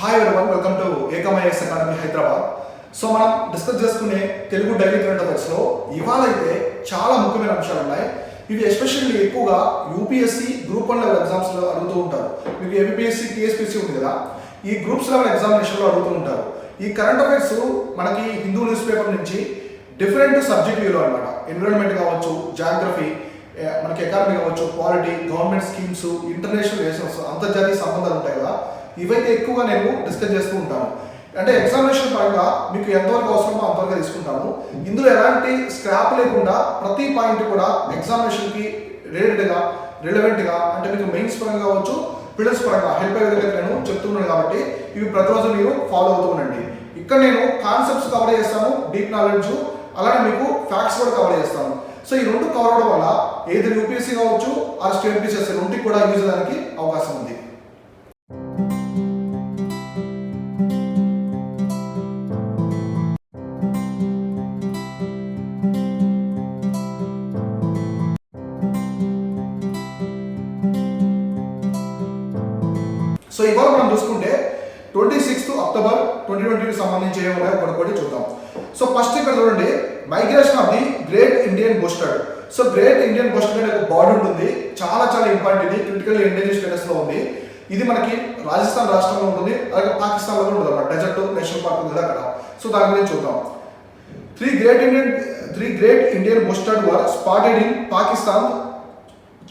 Hi everyone, welcome to ఏకమైఎస్ academy Hyderabad. So మనం discuss చేసుకునే తెలుగు డైలీ కరెంట్ అఫైర్స్లో ఇవాళ అయితే చాలా ముఖ్యమైన అంశాలు ఉన్నాయి. ఇవి ఎస్పెషల్లీ ఎక్కువగా యూపీఎస్సీ గ్రూప్ 1 లెవెల్ ఎగ్జామ్స్లో అడుగుతూ ఉంటారు. మీకు ఏపీఎస్సీ టీఎస్పీసీ ఉంది కదా, ఈ గ్రూప్స్ లెవెల్ ఎగ్జామినేషన్లో అడుగుతూ ఉంటారు. ఈ కరెంట్ అఫైర్స్ మనకి హిందూ న్యూస్ పేపర్ నుంచి డిఫరెంట్ సబ్జెక్ట్ వ్యూలో అనమాట. ఎన్విరాన్మెంట్ కావచ్చు, జాగ్రఫీ, మనకి ఎకానమీ కావచ్చు, polity, government schemes, international relations, అంతర్జాతీయ సంబంధాలు ఉంటాయి కదా, ఇవైతే ఎక్కువగా నేను డిస్కస్ చేస్తూ ఉంటాను. అంటే ఎగ్జామినేషన్ పరంగా మీకు ఎంతవరకు అవసరమో అంతవరకు తీసుకుంటాము. ఇందులో ఎలాంటి స్క్రాప్ లేకుండా ప్రతి పాయింట్ కూడా ఎగ్జామినేషన్కి రిలవెంట్గా అంటే మీకు మెయిన్స్ పరంగా కావచ్చు, ప్రిలిమ్స్ పరంగా హెల్ప్ అయ్యే విధంగా నేను చెప్తున్నాను. కాబట్టి ఇవి ప్రతిరోజు మీరు ఫాలో అవుతూ ఉండండి. ఇక్కడ నేను కాన్సెప్ట్స్ కవర్ చేస్తాను, డీప్ నాలెడ్జ్, అలానే మీకు ఫ్యాక్ట్స్ కూడా కవర్ చేస్తాను. సో ఈ రెండు కవర్ అవడం వల్ల ఏది యూపీఎస్సీ కావచ్చు ఆ స్టేట్ పీసెస్ రెండుకి కూడా యూజ్ చేయడానికి అవకాశం ఉంది. సో ఇవాళ మనం చూసుకుంటే 26 అక్టోబర్ 2020కి సంబంధించి ఏమున్నాయో ఒకటి చూద్దాం. సో ఫస్ట్ ఇక్కడ చూడండి, migration of the great Indian bustard. So great Indian bustard అనే ఒక బర్డ్ ఉంటుంది, చాలా ఇంపార్టెంట్. ఇది క్రిటికల్ ఎండేంజర్ స్టేటస్ లో ఉంది. ఇది మనకి రాజస్థాన్ రాష్ట్రంలో ఉంటుంది, అలాగే పాకిస్తాన్లో కూడా ఉంటుంది అన్నమాట. డెజర్ట్ నేషనల్ పార్క్ ఉంది అక్కడ. సో దాని గురించి చూద్దాం. Three great Indian bustard were spotted in Pakistan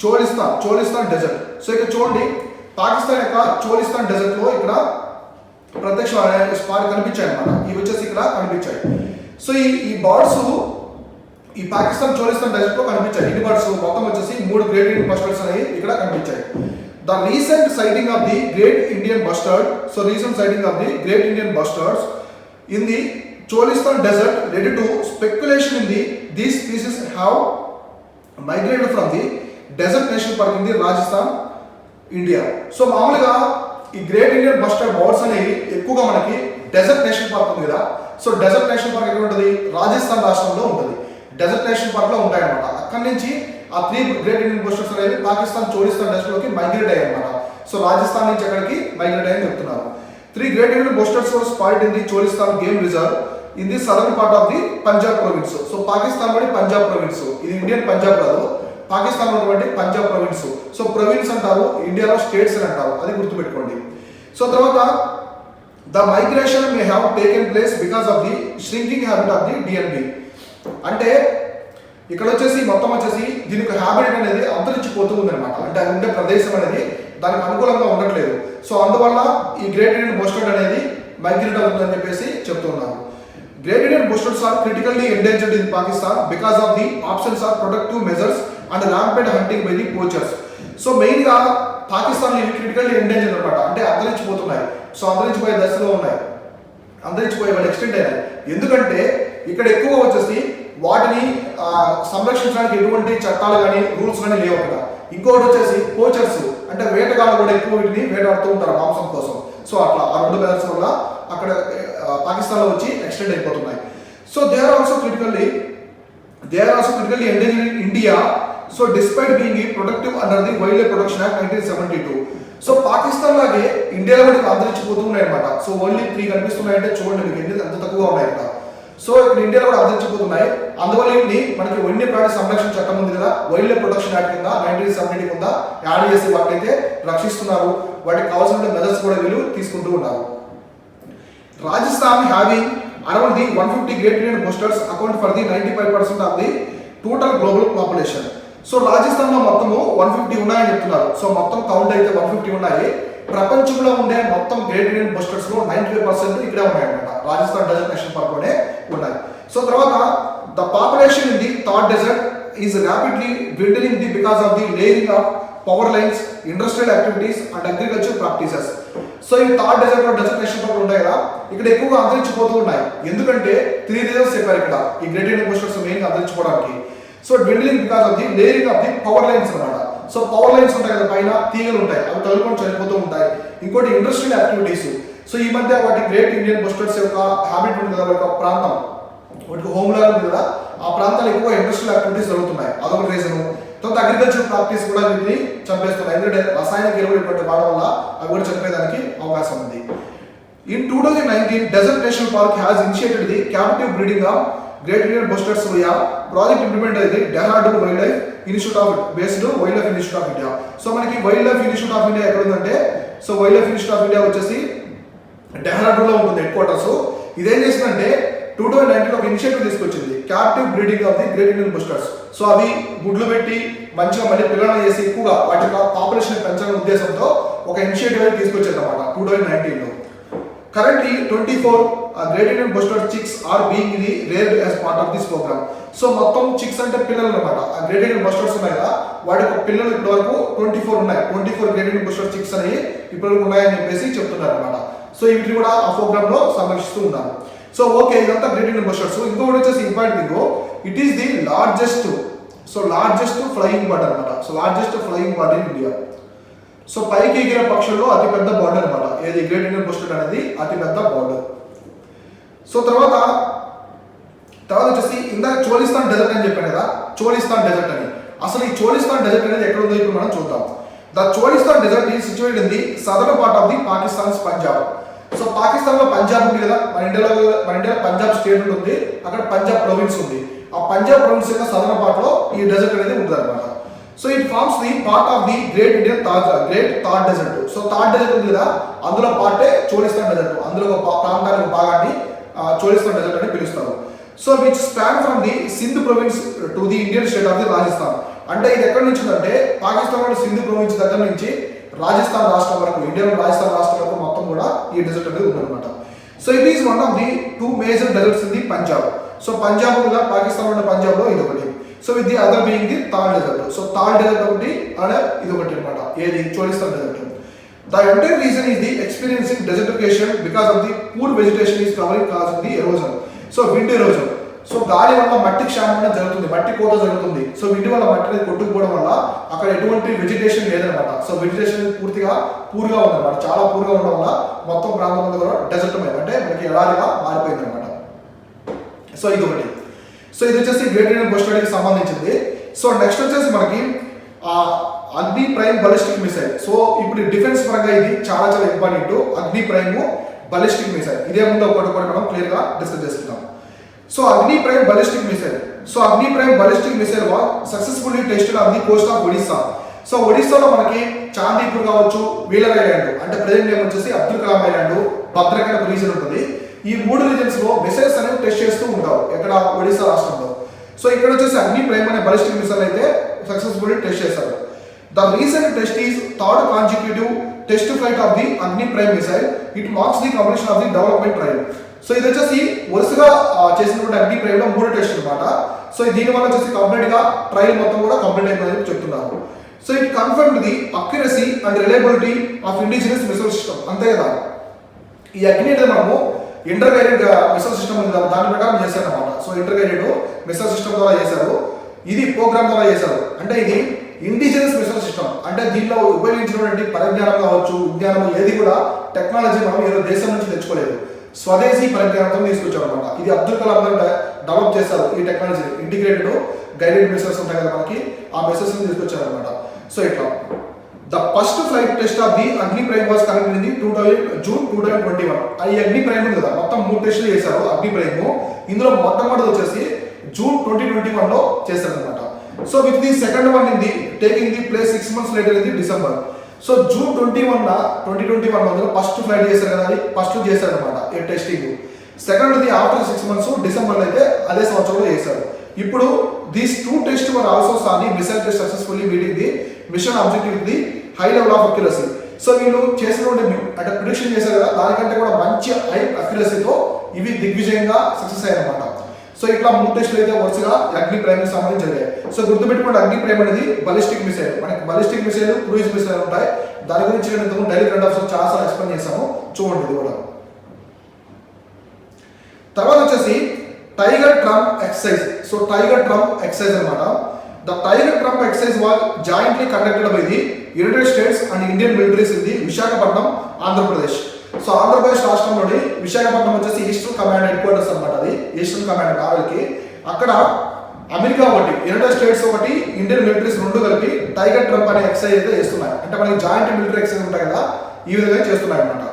Cholistan desert. So ఇక్కడ చూడండి, పాకిస్తాన్ యొక్క చోలిస్తాన్ డెజర్ట్ లో ఇక్కడ ప్రత్యక్ష స్పాట్ కనిపించాయి అన్నమాట. ఇవి వచ్చేసి ఇక్కడ కనిపించాయి. సో ఈ బర్డ్స్ ఈ పాకిస్తాన్ చోలిస్తాన్ డెజర్ట్ లో కనిపించాయి. ఈ బర్డ్స్ మొత్తం వచ్చేసి 3 గ్రేట్ ఇండియన్ బస్టర్డ్స్ అనేవి ఇక్కడ కనిపించాయి. The recent sighting of the great Indian bustard. So recent sighting of the great Indian bustards in the Cholistan desert led to speculation in these species have migrated from the desert national park in the Rajasthan, India. So మామూలుగా ఈ great Indian bustard birds అనేవి ఎక్కువగా మనకి dessert national park ఉంది కదా. So dessert national park ఎక్కడ ఉంటుంది? రాజస్థాన్ రాష్ట్రంలో ఉంటుంది. డెజర్ట్ నేషనల్ పార్క్ లో ఉంటాయి అనమాట. అక్కడి నుంచి ఆ 3 గ్రేట్ ఇండియన్ బస్టర్స్ అనేవి పాకిస్తాన్ చోలిస్తాన్ డెజర్ట్ లోకి మైగ్రేట్ అయ్యాయి అనమాట. సో రాజస్థాన్ నుంచి ఎక్కడికి మైగ్రేట్ అయ్యని చెప్తున్నారు. 3 great Indian bustards were spotted in the Cholistan game reserve in the southern part of the Punjab province. So Pakistan లోని పంజాబ్ ప్రొవిన్స్, ఇది ఇండియన్ పంజాబ్ కాదు, పాకిస్తాన్ ఉన్నటువంటి పంజాబ్ ప్రొవిన్స్. సో ప్రొవిన్స్ అంటారు, ఇండియాలో స్టేట్స్ అని అంటారు, అది గుర్తుపెట్టుకోండి. సో తర్వాత the migration may have taken place because of the shrinking habit of the DNB. అంటే ఇక్కడ వచ్చేసి మొత్తం వచ్చేసి దీనికి హ్యాబిట్ అనేది అంతరించిపోతూ ఉందన్నమాట. అంటే అది ఉండే ప్రదేశం అనేది దానికి అనుకూలంగా ఉండట్లేదు. సో అందువల్ల ఈ గ్రేట్ ఇండియన్ బస్టర్డ్ అనేది మైగ్రేట్ అవుతుందని చెప్పేసి చెప్తున్నారు. Great Indian bustards are critically endangered in Pakistan because of the absence of protective measures and rampant hunting by the poachers. So main గా పాకిస్తాన్ ఇవి క్రిటికల్లీ ఎండేంజర్డ్ అనమాట. అంటే అంతరించిపోతున్నాయి. సో అంతరించిపోయే దశలో ఉన్నాయి, అంతరించిపోయే వాళ్ళు ఎక్స్టెండ్ అయినాయి. ఎందుకంటే ఇక్కడ ఎక్కువ వచ్చేసి వాటిని సంరక్షించడానికి ఎటువంటి చట్టాలు కానీ రూల్స్ కానీ లేవు అక్కడ. ఇంకోటి వచ్చేసి పోచర్స్, అంటే వేటగాళ్ళు కూడా ఎక్కువ వీటిని వేటాడుతూ ఉంటారు మాంసం కోసం. సో అట్లా ఆ 2 మెథడ్స్ వల్ల అక్కడ పాకిస్తాన్లో వచ్చి ఎక్స్టెండ్ అయిపోతున్నాయి. So they are also critically endangered in India. So despite being protective under the wildlife protection act 1972. So Pakistan లాగే ఇండియాలో కూడా అంతరించిపోతూ ఉన్నాయి అనమాట. సో ఓన్లీ 3 కనిపిస్తున్నాయంటే చూడండి మీకు ఎన్ని ఎంత తక్కువగా ఉన్నాయి ఇక్కడ. సో ఇక్కడ ఇండియాలో కూడా అంతరించిపోతున్నాయి. అందువల్ల ఏంటి, మనకి వన్యప్రాణి సంరక్షణ చట్టం ఉంది కదా, వైల్డ్ లైఫ్ ప్రొటెక్షన్ యాక్ట్ కింద 1970 కింద యాడ్ చేసి వాటినైతే రక్షిస్తున్నారు. వాటికి కావాల్సిన మెథడ్స్ కూడా వీళ్ళు తీసుకుంటూ ఉన్నారు. Rajasthan having around the 150 great Indian busters account for the 95% of the total global population. So Rajasthan లో మొత్తము 150 ఉన్నాయని చెప్తున్నారు. సో మొత్తం కౌంట్ అయితే 150 ఉన్నాయి. ప్రపంచంలో ఉండే మొత్తం గ్రేట్ ఇండియన్ బస్టర్స్ లో 95% ఇక్కడే ఉన్నాయన్నమాట. రాజస్థాన్ డెజర్ట్ నేషనల్ పార్క్ లోనే ఉన్నాయి. సో తర్వాత the population in the Thar desert is rapidly dwindling the because of the laying of power lines, industrial activities and agriculture practices. So ఈ థార్ డెజర్ట్ లో డెజర్ట్ నేషనల్ పార్క్ ఉంటాయి కదా, ఇక్కడ ఎక్కువగా అంతరించిపోతూ ఉన్నాయి. ఎందుకంటే 3 రీజన్స్ చెప్పారు ఇక్కడ ఈ గ్రేట్ ఇండియన్ బస్టర్స్ మెయిన్ అంతరించిపోవడానికి. So dwindling because of the laying of the power lines అన్నమాట. సో పవర్ లైన్స్ ఉంటాయి కదా, పైన తీగలు ఉంటాయి, అవి తగులుకొని చనిపోతూ ఉంటాయి. ఇంకోటి ఇండస్ట్రియల్ యాక్టివిటీస్. సో ఈ మధ్య వాటి గ్రేట్ ఇండియన్ బస్టర్స్ యొక్క హ్యాబిట్ ఉంటుంది కదా, వాటి ప్రాంతం, వాటికి హోమ్ లాగా ఉంది కదా, ఆ ప్రాంతాలు ఎక్కువ ఇండస్ట్రియల్ యాక్టివిటీస్ జరుగుతున్నాయి, అదొక రీజన్. తర్వాత అగ్రికల్చర్ ప్రాక్టీస్ కూడా వీటిని చంపేస్తున్నాయి. ఎందుకంటే రసాయనిక ఎరువులు వాడడం వల్ల అవి కూడా చనిపోయేదానికి అవకాశం ఉంది. In 2019, Desert National Park has initiated the captive breeding of Great Indian Bustards via project implemented by the Dehradun Wildlife Institute of based Wildlife Institute of India. So మనకి Wildlife Institute of India ఎక్కడ ఉందంటే so Wildlife Institute of India వచ్చేసి డెహ్రాడూన్ లో ఉంటుంది head quarters. ఇదేం చేసిందంటే 2019 ఒక initiative తీసుకొచ్చింది captive breeding of the great Indian busters. So అవి గుడ్లు పెట్టి మంచిగా మళ్ళీ పిల్లలను చేసి ఎక్కువగా వాటి పాపులేషన్ పెంచాలనే ఉద్దేశంతో ఒక ఇనిషియేటివ్ అయితే తీసుకొచ్చింది అన్నమాట 2019 లో. Currently 24 Great Indian Bustard chicks are being reared as part of this program. So మొత్తం చిక్స్ అంటే పిల్లలు అన్నమాట. ఆ గ్రేట్ ఇండియన్ బస్టర్స్ ఉన్నాయి కదా వాటి పిల్లలు ఇప్పటి వరకు 24 ఉన్నాయి. 24 గ్రేట్ ఇండియన్ బస్టర్ చిక్స్ అనేవి ఇప్పటివరకు ఉన్నాయని చెప్పేసి చెప్తున్నారు అన్నమాట. సో వీటిని కూడా ఆ ప్రోగ్రామ్ లో సంరక్షిస్తూ ఉన్నారు. సో ఓకే ఇదంతా గ్రేట్ ఇండియన్ బస్టర్స్. ఇంకొకటి వచ్చేసి important thing, it is the largest flying bird అన్నమాట. So largest flying bird in India. So పైకి ఎగిరే పక్షుల్లో అతి పెద్ద బర్డ్ అనమాట ఏది గ్రేట్ ఇండియన్ బస్టర్డ్ అనేది అతి పెద్ద బర్డ్. సో తర్వాత వచ్చేసి ఇందాక చోలిస్తాన్ డెజర్ట్ అని చెప్పాను కదా, చోలిస్తాన్ డెజర్ట్ అని. అసలు ఈ చోలిస్తాన్ డెజర్ట్ అనేది ఎక్కడ ఉందో ఇప్పుడు మనం చూద్దాం. The Cholistan desert is situated in the southern part of the Pakistan's Punjab. So Pakistan లో పంజాబ్ ఉంది కదా, మన ఇండియాలో పంజాబ్ స్టేట్ ఉంటుంది, అక్కడ పంజాబ్ ప్రొవిన్స్ ఉంది. ఆ పంజాబ్ ప్రొవిన్స్ యొక్క సదర్న్ పార్ట్ లో ఈ డెజర్ట్ అనేది ఉంటుంది అనమాట. So it forms the part of the great Thar desert. So Thar desert ఉంది కదా, అందులో పార్టే చోలిస్తాన్ డెజర్ట్. అందులో ఒక ప్రాంతానికి భాగాన్ని చోలిస్తాన్ డెజర్ట్ అని పిలుస్తారు. So which span from the Sindh province to the Indian state of the Rajasthan. అంటే ఇది ఎక్కడి నుంచి ఉందంటే పాకిస్తాన్ సింధ్ ప్రొవిన్స్ దగ్గర నుంచి రాజస్థాన్ రాష్ట్రం వరకు, ఇండియన్ రాజస్థాన్ రాష్ట్రం వరకు మొత్తం కూడా ఈ డెజర్ట్ అనేది ఉందన్నమాట. So it is one of the 2 major deserts in the Punjab. So Punjab కూడా పాకిస్తాన్ ఉన్న పంజాబ్ లో ఇది ఒకటి. So with the other being the Thar desert. So Thar desert ఒకటి అనే ఇది ఒకటి అనమాట ఏది Cholistan desert. The entire region is the experiencing desertification because of the poor vegetation is covering causing the erosion. So wind erosion. So గాలి వల్ల మట్టి క్షామణ జరుగుతుంది, మట్టి కోత జరుగుతుంది. సో విండ్ వల్ల మట్టి అనేది కొట్టుకుపోవడం వల్ల అక్కడ ఎటువంటి వెజిటేషన్ లేదనమాట. సో వెజిటేషన్ పూర్తిగా పూర్గా ఉందన్నమాట. చాలా పూర్గా ఉండడం వల్ల మొత్తం ప్రాంతం అంతా కూడా డెజర్ట్ మీద అంటే మనకి ఎడారిగా మారిపోయింది అనమాట. సో ఇది ఒకటి. సో ఇది వచ్చేసి గ్రేట్ ఇండియన్ బస్టర్డ్ కి సంబంధించింది. సో నెక్స్ట్ వచ్చేసి మనకి అగ్ని ప్రైమ్ బలిస్టిక్ మిసైల్. సో ఇప్పుడు డిఫెన్స్ పరంగా ఇది చాలా ఇంపార్టెంట్. అగ్ని ప్రైమ్ బలిస్టిక్ మిసైల్ ఇదే ముందు ఒకటి మనం క్లియర్ గా డిస్కస్ చేసుకుందాం. So Agni prime ballistic missile. So Agni prime ballistic missile was successfully tested on the coast of Odisha. So ఒడిస్సాలో మనకి చాందీపూర్ కావచ్చు, వీలర్ ఐలాండ్ అంటే ప్రెజెంట్ నేమ్ వచ్చేసి అబ్దుల్ కలాం ఐలాండ్, భద్రక్ అనే రీజన్ ఉంటుంది. ఈ 3 రీజన్స్ లో మిసైల్స్ అనేవి టెస్ట్ చేస్తూ ఉంటారు ఎక్కడ ఒడిస్సా రాష్ట్రంలో. సో ఇక్కడ వచ్చేసి అగ్ని ప్రైమ్ అనే బలిస్టిక్ మిసైల్ అయితే సక్సెస్ఫుల్లీ టెస్ట్ చేశారు. The recent test is third consecutive test flight of the Agni prime missile. It marks the completion of the development trial. So ఇది వచ్చేసి వరుసగా చేసినటువంటి అగ్ని ప్రైమ్ లో 3 టెస్ట్ అనమాట. సో దీని వల్ల వచ్చేసి కంప్లీట్ గా ట్రయల్ మొత్తం కూడా కంప్లీట్ అయిపోయిందని చెప్తున్నారు. So it confirmed the accuracy and reliability of indigenous missile system. అంతే కదా, ఈ అగ్ని అనేది మనము ఇంటర్గైడెడ్ మిసైల్ సిస్టమ్ ఉంది కదా దాని ప్రకారం చేశారు అనమాట. సో ఇంటర్గైడెడ్ మిసైల్ సిస్టమ్ ద్వారా చేశారు, ఇది ప్రోగ్రామ్ ద్వారా చేశారు. అంటే ఇది ఇండిజినస్ మిసైల్ సిస్టమ్ అంటే దీంట్లో ఉపయోగించినటువంటి పరిజ్ఞానం కావచ్చు, విజ్ఞానం ఏది కూడా టెక్నాలజీ మనం ఏదో దేశం నుంచి తెచ్చుకోలేదు, స్వదేశీ పరిజ్ఞానంతో తీసుకొచ్చారు అనమాట. ఇది అబ్దుల్ కలాం గారు డెవలప్ చేశారు ఈ టెక్నాలజీ. ఇంటిగ్రేటెడ్ గైడెడ్ మిసైల్స్ ఉంటాయి కదా మనకి, ఆ మిసైల్స్ తీసుకొచ్చారు అనమాట. సో ఇట్లా the first flight test of the Agni prime was conducted in the June 2021. ఈ అగ్ని ప్రైమ్ ఉంది కదా మొత్తం 3 టెస్టులు చేశారు అగ్ని ప్రైమ్. ఇందులో మొట్టమొదటి వచ్చేసి జూన్ 2021 లో చేశారు అనమాట. So with the second one in the taking the place 6 months later in the December. So June 2021 first flight చేశారు కదా, అది ఫస్ట్ చేశారు అనమాట ఈ testing. Second the after 6 months డిసెంబర్లో అయితే అదే సంవత్సరంలో చేశారు. ఇప్పుడు దీస్ 2 టెస్ట్ వర్ ఆల్సో సాని missile test successfully meeting the mission objective the high level of accuracy. So వీళ్ళు చేసినటువంటి అంటే ప్రిడిక్షన్ చేశారు కదా దానికంటే కూడా మంచి హై అక్యురసీతో ఇవి దిగ్విజయంగా సక్సెస్ అయ్యారన్నమాట. సో ఇట్లా 3 టెస్టులు అయితే వరుసగా అగ్ని ప్రైమ్ కి సంబంధించి జరిగాయి. సో గుర్తుపెట్టుకోండి అగ్ని ప్రైమ్ అనేది బలిస్టిక్ మిసైల్. మనకి బలిస్టిక్ మిసైల్, క్రూయిజ్ మిసైల్ ఉంటాయి. దాని గురించి నేను ఇంతకు డైలీ కరెంట్ అఫైర్స్ చాలా సార్లు ఎక్స్ప్లెయిన్ చేశాము, చూడండి ఇది కూడా. తర్వాత వచ్చేసి Tiger Trump exercise. So Tiger Trump exercise అనమాట. The Tiger Trump exercise was jointly conducted by the United States and Indian militaries in the Visakhapatnam, Andhra Pradesh. So Andhra Pradesh రాష్ట్రంలోని విశాఖపట్నం వచ్చేసి ఈస్టర్న్ కమాండ్ హెడ్ క్వార్టర్స్ అనమాట. అది ఈస్టర్న్ కమాండ్ నావల్కి. అక్కడ అమెరికా ఒకటి, United states ఒకటి, Indian militaries 2 కలిపి tiger Trump అనే ఎక్సర్సైజ్ అయితే చేస్తున్నాయి. అంటే మనకి జాయింట్ మిలిటరీ ఎక్సర్సైజ్ ఉంటాయి కదా, ఈ విధంగా చేస్తున్నాయి అనమాట.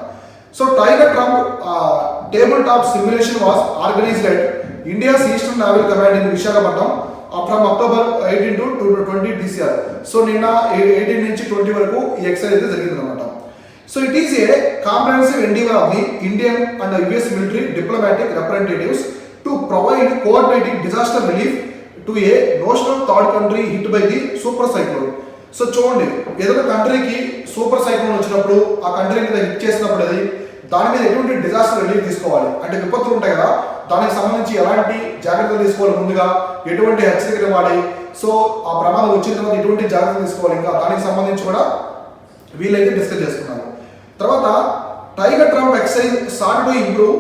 So Tiger Trump tabletop simulation was organized at India's Eastern Naval Command in Visakhapatnam from October 18 to 20 this year. So నిన్న 18 నుంచి 20 వరకు ఈ ఎక్సర్సైజ్ అయితే జరిగిందన్నమాట. So it is a comprehensive endeavor of the Indian and the US military diplomatic representatives to provide coordinating disaster relief to a national third country hit by the super cyclone. So చూడండి, ఏదైనా కంట్రీకి super cyclone వచ్చినప్పుడు ఆ country మీద hit చేసినప్పుడు అది దాని మీద ఎటువంటి డిజాస్టర్ రిలీఫ్ తీసుకోవాలి అంటే విపత్తులు ఉంటాయి కదా, దానికి సంబంధించి ఎలాంటి జాగ్రత్తలు తీసుకోవాలి, ముందుగా ఎటువంటి హెచ్చరికలు ఇవ్వాలి, సో ఆ ప్రమాదం వచ్చిన తర్వాత ఎటువంటి జాగ్రత్తలు తీసుకోవాలి, ఇంకా దానికి సంబంధించి కూడా వీళ్ళైతే డిస్కస్ చేసుకున్నారు. తర్వాత tiger triumph exercise start to improve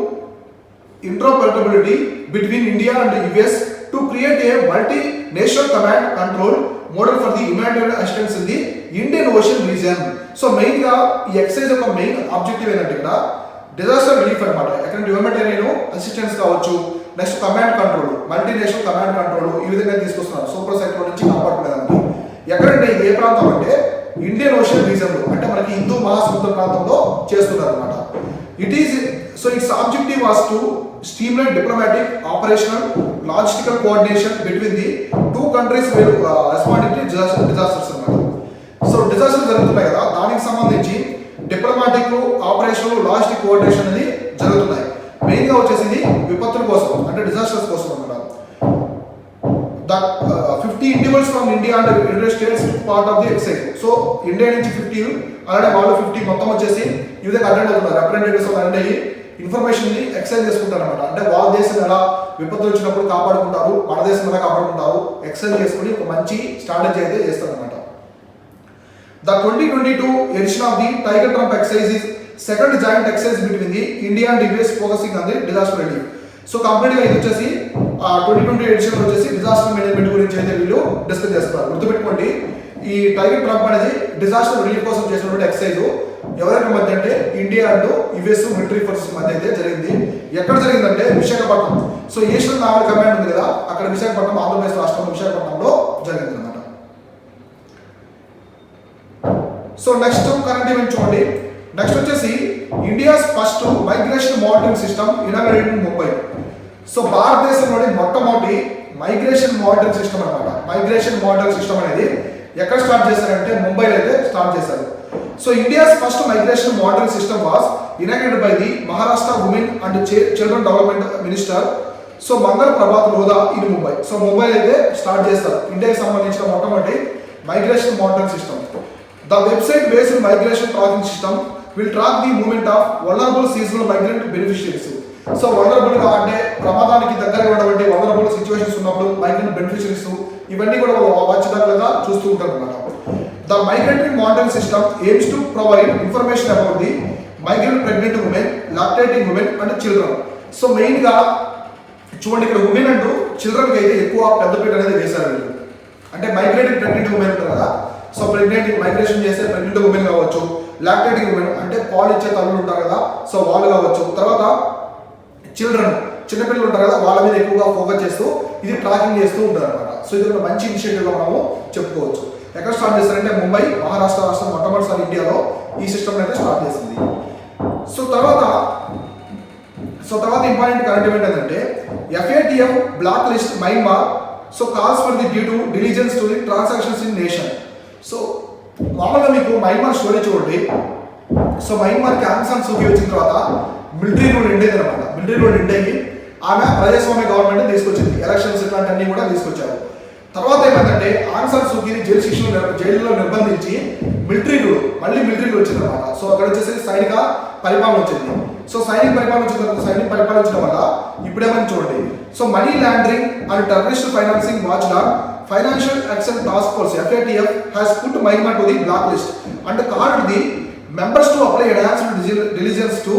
interoperability between India and the US to create a multi-national command control model for the humanitarian assistance in the Indian Ocean region. So main గా ఈ excise యొక్క main objective ఏంటంటే ఇక్కడ disaster relief అన్నమాట. ఎక్కడ humanitarian assistance కావచ్చు, next command control, multinational command control ఈ విధంగా తీసుకొస్తున్నారు సూపర్ సైక్లోన్ నుంచి కాపాడుకోవడానికి. ఎక్కడంటే ఏ ప్రాంతం అంటే ఇండియన్ ఓషన్ రీజన్ లో, అంటే మనకి హిందూ మహాసముద్ర ప్రాంతంలో చేస్తున్నారు అనమాట. It is so it's objective was to streamline diplomatic, operational, logistical coordination between the two countries where responding to disasters అన్నమాట. సో డిజాస్టర్ జరుగుతున్నాయి కదా, దానికి సంబంధించి డిప్లొమాటిక్, ఆపరేషనల్, లాజిస్టిక్ కోఆర్డినేషన్ అనేది జరుగుతున్నాయి. మెయిన్గా వచ్చేసి విపత్తుల కోసం అంటే డిజాస్టర్స్ కోసం అన్నమాట. 50 individuals from India and United States part of the exercise. So India నుంచి 50 అలానే వాళ్ళు 50 మొత్తం వచ్చేసి ఈ విధంగా అటెండ్ అవుతున్నారు. రిప్రజెంటేటివ్స్ అటెండ్ అయ్యి ఇన్ఫర్మేషన్ ని ఎక్సైజ్ చేసుకుంటారు అనమాట. అంటే వాళ్ళ దేశం ఎలా విపత్తులు వచ్చినప్పుడు కాపాడుకుంటారు, మన దేశం ఎలా కాపాడుకుంటారు ఎక్సైజ్ చేసుకుని ఒక మంచి స్ట్రాటజీ అయితే చేస్తారు అనమాట. The 2022 edition of the tiger triumph exercise is second joint exercise between the India and US focusing on the disaster relief. So complete గా ఇది వచ్చేసి 2020 ఎడిషన్ వచ్చేసి డిజాస్టర్ మేనేజ్మెంట్ గురించి అయితే వీళ్ళు డిస్కస్ చేస్తారు. గుర్తుపెట్టుకోండి, ఈ టైగర్ ట్రంప్ అనేది డిజాస్టర్ రిలీఫ్ కోసం చేసినటువంటి ఎక్సైజ్ ఎవరైనా మధ్య అంటే India and US military forces మధ్య అయితే జరిగింది. ఎక్కడ జరిగిందంటే Visakhapatnam. So eastern naval command ఉంది కదా, అక్కడ విశాఖపట్నం, ఆంధ్రప్రదేశ్ రాష్ట్రంలో విశాఖపట్నంలో జరిగింది అనమాట. సో నెక్స్ట్ కరెంట్ ఈవెంట్ చూడండి. నెక్స్ట్ వచ్చేసి India's first migration monitoring system inaugurated in Mumbai. So భారతదేశంలోని మొట్టమొదటి మైగ్రేషన్ మానిటరింగ్ సిస్టమ్ అనమాట. మైగ్రేషన్ మానిటరింగ్ సిస్టమ్ అనేది ఎక్కడ స్టార్ట్ చేశారంటే ముంబైలో అయితే స్టార్ట్ చేశారు. So India's first migration monitoring system was inaugurated by the Maharashtra Women and Children Development Minister. So Mangal Prabhat Lodha in Mumbai. So Mumbai అయితే start చేస్తారు ఇండియాకి సంబంధించిన మొట్టమొదటి migration monitoring system. The website based migration tracking system will track the movement of vulnerable seasonal migrant beneficiaries. So vulnerable గా అంటే ప్రమాదానికి దగ్గరగా ఉన్నటువంటి వల్నరబుల్ సిచ్యువేషన్స్ ఉన్నప్పుడు మైగ్రెంట్ బెనిఫిషియరీస్ ఇవన్నీ కూడా వాచ్దారులుగా చూస్తూ ఉంటారు అన్నమాట. The migratory monitoring system aims to provide information about the migrant pregnant women, lactating women and children. So main గా చూడండి, ఇక్కడ ఉమెన్ అంటూ చిల్డ్రన్ కి అయితే ఎక్కువ పెద్దపీట అనేది వేశారు వీళ్ళు. అంటే మైగ్రేటింగ్ ప్రెగ్నెంట్ ఉమెన్ ఉంటారు కదా, సో ప్రెగ్నెంట్ మైగ్రేషన్ చేసే ప్రెగ్నెంట్ ఉమెన్ కావచ్చు, లాక్టేటింగ్ ఉమెన్ అంటే పాలు ఇచ్చే తల్లులు ఉంటారు కదా, సో వాళ్ళు కావచ్చు, తర్వాత చిల్డ్రన్ చిన్నపిల్లలు ఉంటారు కదా, వాళ్ళ మీద ఎక్కువగా ఫోకస్ చేస్తూ ఇది ట్రాకింగ్ చేస్తూ ఉంటారు అనమాట. సో ఇది ఒక మంచి ఇనిషియేటివ్గా మనము చెప్పుకోవచ్చు. ఎక్కడ స్టార్ట్ చేస్తారంటే ముంబై, మహారాష్ట్ర రాష్ట్రం మొట్టమొదటిసారి ఇండియాలో ఈ సిస్టమ్ అయితే స్టార్ట్ చేసింది. సో తర్వాత ఇంపార్టెంట్ కరెంట్ ఈవెంట్ ఏంటంటే FATF black list Myanmar. So calls for the due to diligence to the transactions in nation. So మామూలుగా మీకు మయన్మార్ స్టోరీ చూడండి. సో మయన్మార్కి ఆంగ్ సాన్ సూకీ వచ్చిన తర్వాత మిలిటరీ రూల్ ఎండ్ అయింది అనమాట. మిలిటరీ రూల్ ఎండ్ అయ్యి ఆమె ప్రజాస్వామ్య గవర్నమెంట్ తీసుకొచ్చింది, ఎలక్షన్స్ ఇట్లాంటివన్నీ కూడా తీసుకొచ్చారు. తర్వాత ఏమైందంటే ఆంగ్ సాన్ సూకీని జైలులో నిర్బంధించి మిలిటరీ రూల్ వచ్చింది అనమాట. సో అక్కడ వచ్చేసి సైనిక పరిపాలన వచ్చింది. సో సైనిక పరిపాలన వచ్చిన తర్వాత సైనిక పరిపాలించడం వల్ల ఇప్పుడేమని చూడండి. So money laundering and terrorist financing watch dog financial action task force FATF has put Myanmar to the black list and called the members to apply enhanced diligence to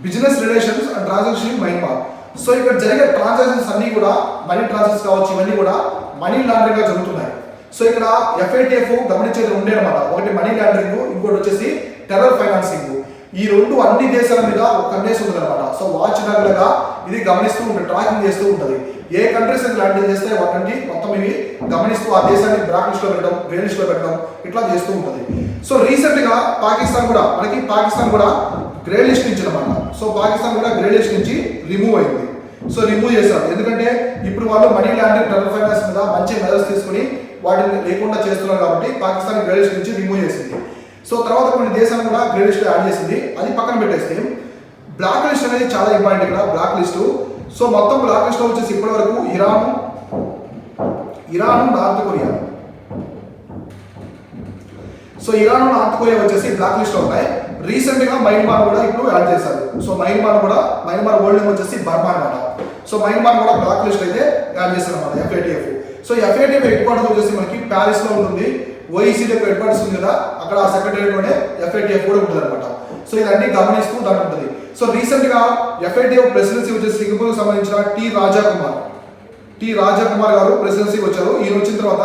business relations and transactions in Myanmar. So ఇక్కడ జరిగే transactions అన్ని కూడా money transactions కావచ్చు, ఇవన్నీ కూడా money laundering గా జరుగుతున్నాయి. So ఇక్కడ FATF గమనించేది ఉండే అనమాట. ఒకటి మనీ లాండరింగ్, ఇంకోటి వచ్చేసి టెర్రర్ ఫైనాన్సింగ్. ఈ రెండు అన్ని దేశాల మీద ఒక కన్నేసి ఉంటుంది అనమాట. సో వాచ్ డాగ్లుగా ఇది గమనిస్తూ ఉంటుంది, ట్రాకింగ్ చేస్తూ ఉంటుంది. ఏ కంట్రీస్ లాంటివి చేస్తే వాటి మొత్తం ఇవి గమనిస్తూ ఆ దేశాన్ని బ్లాక్ లిస్ట్ లో పెట్టడం, గ్రే లిస్ట్ లో పెట్టడం ఇట్లా చేస్తూ ఉంటుంది. సో రీసెంట్ గా పాకిస్తాన్ కూడా గ్రే లిస్ట్ నుంచి అనమాట. సో పాకిస్తాన్ కూడా గ్రే లిస్ట్ నుంచి రిమూవ్ అయింది. సో రిమూవ్ చేశారు, ఎందుకంటే ఇప్పుడు వాళ్ళు మనీ లాండరింగ్, టెర్రర్ ఫైనాన్స్ మీద మంచి మెజర్స్ తీసుకుని వాటిని లేకుండా చేస్తున్నారు కాబట్టి పాకిస్తాన్ గ్రే లిస్ట్ నుంచి రిమూవ్ చేసింది. సో తర్వాత కొన్ని దేశాలు కూడా గ్రే లిస్ట్ యాడ్ చేసింది. అది పక్కన పెట్టేస్తే బ్లాక్ లిస్ట్ అనేది చాలా ఇంపార్టెంట్ ఇక్కడ. బ్లాక్ లిస్ట్, సో మొత్తం బ్లాక్ లిస్ట్ వచ్చేసి ఇప్పటి వరకు Iran, north Korea. So Iran, north Korea వచ్చేసి బ్లాక్ లిస్ట్ ఉన్నాయి. రీసెంట్ గా మయన్మార్ కూడా ఇప్పుడు యాడ్ చేశారు. సో మయన్మార్ వరల్డ్ నేమ్ వచ్చేసి బర్మా అనమాట. సో మయన్మార్ కూడా బ్లాక్ లిస్ట్ అయితే యాడ్ చేశారు అనమాట FATF. So FATF head quarters వచ్చేసి మనకి ప్యారిస్ లో ఉంటుంది. OECD హెడ్ క్వార్టర్స్ ఉంది కదా, అక్కడ ఆ సెక్రటరీ లోనే FATF కూడా ఉంటుంది అనమాట. సో ఇదన్నీ గమనిస్తూ దాంట్లో ఉంటుంది. సో రీసెంట్ గా FATF ప్రెసిడెన్సీ వచ్చేసి సింగపూర్ సంబంధించిన టి రాజా కుమార్ గారు ప్రెసిడెన్సీ వచ్చారు. ఈయన వచ్చిన తర్వాత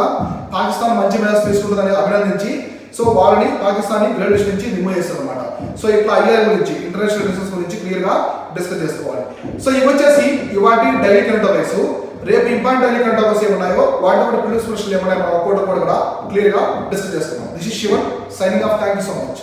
పాకిస్తాన్ మంచి మెజర్స్ తీసుకుంటుందని అభినందించి సో వాళ్ళని పాకిస్తాన్ గ్రే లిస్ట్ నుంచి రిమూవ్ చేస్తారు అనమాట. సో ఇట్లా IR గురించి, ఇంటర్నేషనల్ రిలేషన్స్ గురించి క్లియర్ గా డిస్కస్ చేసుకోవాలి. సో ఇవి వచ్చేసి ఇవాటి డైలీ కరెంట్ అఫైర్స్. రేపు ఇంపార్టెంట్ డైలీ కరెంట్ అఫైర్స్ ఏమున్నాయో వాటి ప్రిలిమ్స్ క్వశ్చన్లు ఏమున్నాయో మనం ఒక్కొక్కటి కూడా క్లియర్ గా డిస్కస్ చేసుకుందాం. This is Shivan signing off. Thank you so much.